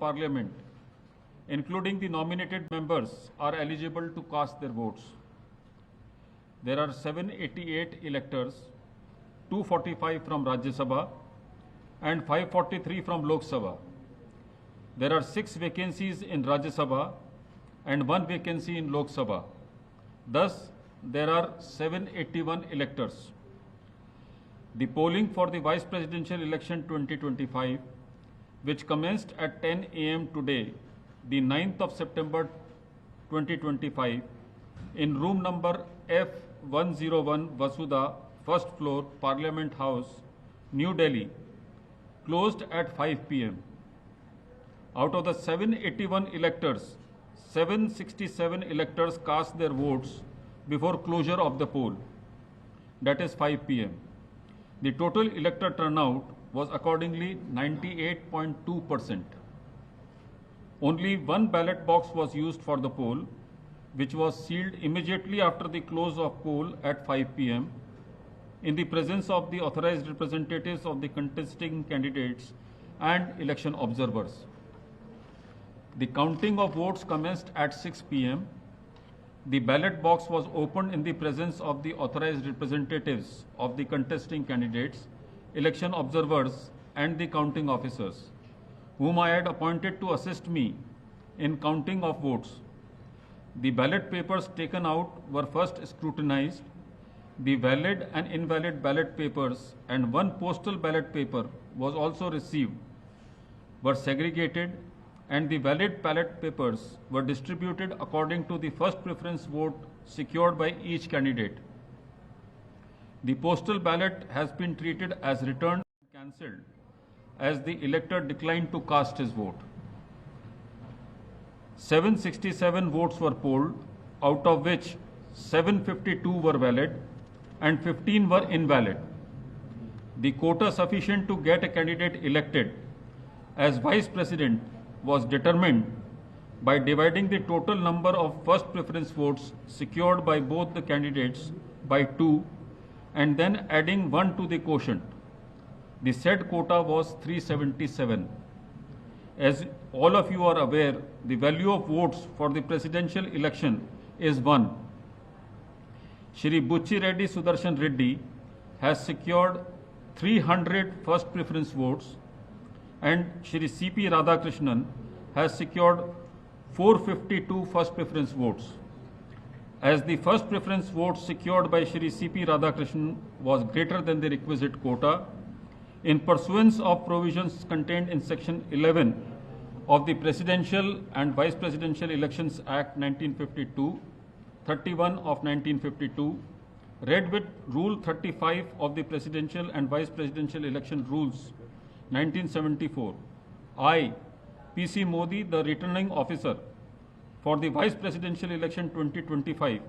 Parliament, including the nominated members, are eligible to cast their votes. There are 788 electors, 245 from Rajya Sabha and 543 from Lok Sabha. There are 6 vacancies in Rajya Sabha and 1 vacancy in Lok Sabha. Thus, there are 781 electors. The polling for the Vice Presidential Election 2025, which commenced at 10 a.m. today, the 9th of September 2025, in room number F101 Vasudha, first floor, Parliament House, New Delhi, closed at 5 p.m. Out of the 781 electors, 767 electors cast their votes before closure of the poll, that is 5 p.m. The total elector turnout was accordingly 98.2%. Only one ballot box was used for the poll, which was sealed immediately after the close of poll at 5 p.m. in the presence of the authorized representatives of the contesting candidates and election observers. The counting of votes commenced at 6 p.m. The ballot box was opened in the presence of the authorized representatives of the contesting candidates, election observers, and the counting officers, whom I had appointed to assist me in counting of votes. The ballot papers taken out were first scrutinized. The valid and invalid ballot papers and 1 postal ballot paper was also received, were segregated, and the valid ballot papers were distributed according to the first preference vote secured by each candidate. The postal ballot has been treated as returned and cancelled, as the elector declined to cast his vote. 767 votes were polled, out of which 752 were valid and 15 were invalid. The quota sufficient to get a candidate elected as Vice President was determined by dividing the total number of first preference votes secured by both the candidates by 2 and then adding 1 to the quotient. The said quota was 377. As all of you are aware, the value of votes for the presidential election is 1. Shri Buchi Reddy Sudarshan Reddy has secured 300 first preference votes, and Shri C.P. Radhakrishnan has secured 452 first preference votes. As the first preference vote secured by Shri C.P. Radhakrishnan was greater than the requisite quota, in pursuance of provisions contained in Section 11 of the Presidential and Vice Presidential Elections Act 1952, 31 of 1952, read with Rule 35 of the Presidential and Vice Presidential Election Rules 1974, I, P.C. Modi, the returning officer for the Vice Presidential Election 2025,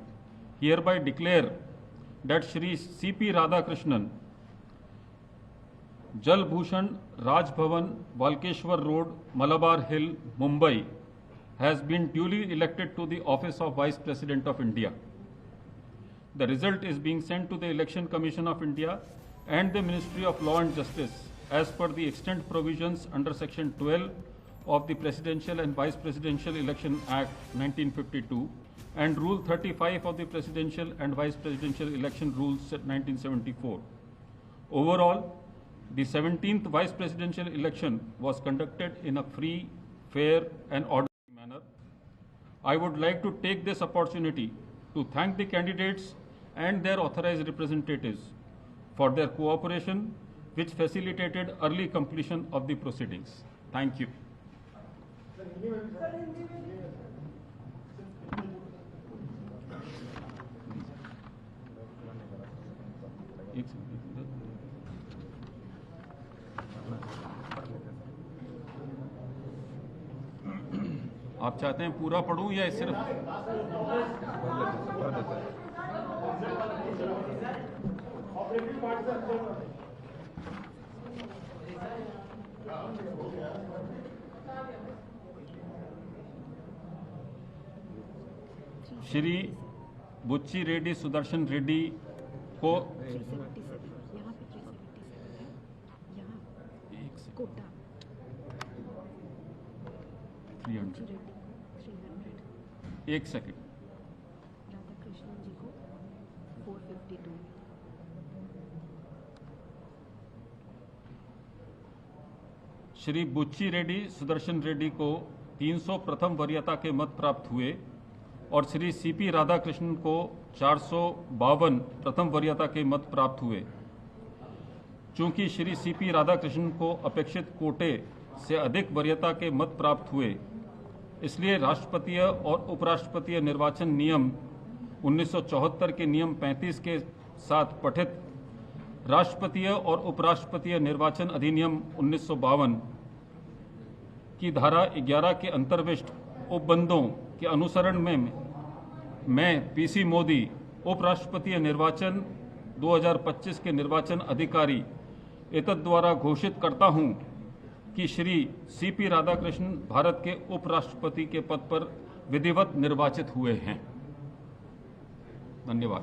hereby declare that Shri C.P. Radhakrishnan, Jal Bhushan Raj Bhavan, Walkeshwar Road, Malabar Hill, Mumbai, has been duly elected to the office of Vice President of India. The result is being sent to the Election Commission of India and the Ministry of Law and Justice as per the extant provisions under Section 12 of the Presidential and Vice Presidential Election Act 1952 and Rule 35 of the Presidential and Vice Presidential Election Rules 1974. Overall, the 17th Vice Presidential election was conducted in a free, fair, and orderly manner. I would like to take this opportunity to thank the candidates and their authorized representatives for their cooperation, which facilitated early completion of the proceedings. Thank you. आप चाहते हैं पूरा पढ़ूं या सिर्फ श्री बुच्ची रेड्डी सुदर्शन रेड्डी को 300। 300। एक सेकेंड। राधाकृष्णन जी को 452। श्री बुच्ची रेड्डी सुदर्शन रेड्डी को 300 प्रथम वरीयता के मत प्राप्त हुए और श्री सीपी राधाकृष्णन को 452 प्रथम वरीयता के मत प्राप्त हुए। चूंकि श्री सीपी राधाकृष्णन को अपेक्षित कोटे से अधिक वरीयता के मत प्राप्त हुए, इसलिए राष्ट्रपतीय और उपराष्ट्रपतीय निर्वाचन नियम 1974 के नियम 35 के साथ पठित राष्ट्रपतीय और उपराष्ट्रपतीय निर्वाचन अधिनियम 1952 की धारा 11 के अंतर्विष्ट उपबंधों के अनुसरण में मैं पीसी मोदी उपराष्ट्रपतीय निर्वाचन 2025 के निर्वाचन अधिकारी एतद द्वारा घोषित करता हूं कि श्री सीपी राधाकृष्णन भारत के उपराष्ट्रपति के पद पर विधिवत निर्वाचित हुए हैं। धन्यवाद।